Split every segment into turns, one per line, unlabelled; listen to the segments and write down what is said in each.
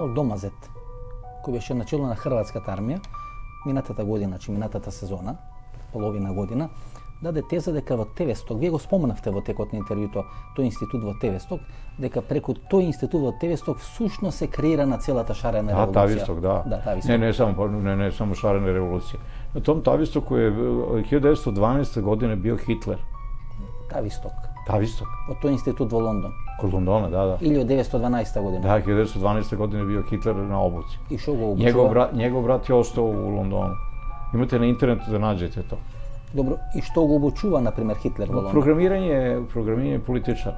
генерал Домазет, кој беше начело на Хрватската армија, минатата година, значи минатата сезона, половина година, даде теза дека во Тевесток, вие го споменавте во текот на интервјуто, тој институт во Тевесток, дека преку тој институт во Тевесток всушност се креира на целата шарена револуција.
Тависток, да. Не само шарена револуција. На том Тавистоку е 1912 година био Хитлер.
Тависток.
Од
тој институт во Лондон.
Код Лондона, да.
Или од 1912 година.
Да, 1912 година био Хитлер на обуци.
И шо го обучува?
Негов брат е остao у Лондону. Имате на интернету да наđете то.
Добро, и што го обучува, например, Хитлер во Лондон?
Програмирање политичар.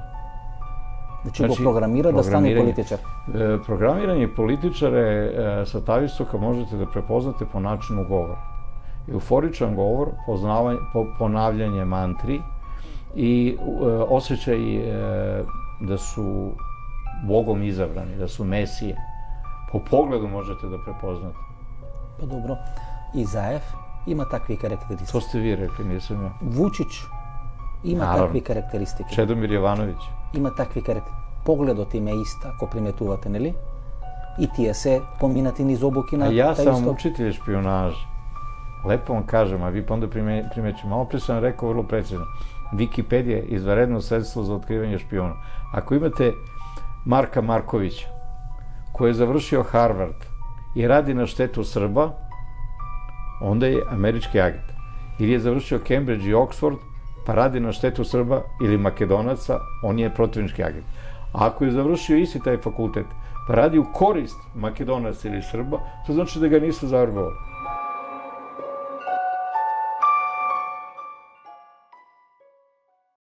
Значи го програмира да стане политичар.
Програмирање политичар е со Тавистока можете да препознате по начину говор. Еуфоричан говор, понављање мантри и осеќај да су Богом изабрани, да су месије. По погледу можете да препознате.
Па добро. Изаев има такви карактеристики.
То сте ви рекли, нисам ја.
Вучич има такви карактеристики.
Чедомир Јовановиќ
има такви карактеристики. Погледот им е ист, ако приметувате, нели? И тие се поминати низ обуки на
Тависток. Ја сам учител шпионаж. Лепо вам кажем, а ви па онда примети. Мало пре сам рекao vrlo прецизно. Википедија е изваредно средство за откривање шпиона. Ако имате Марка Марковиќа, кој е завршио Харвард и ради на штету Срба, onda je američki agent. Ili je završio Cambridge i Oxford, pa radi na štetu Srba ili Makedonaca, on je protivnički agent. A ako je završio isti taj fakultet, pa radi u korist Makedonaca ili Srba, to znači da ga nisu zaverbovali.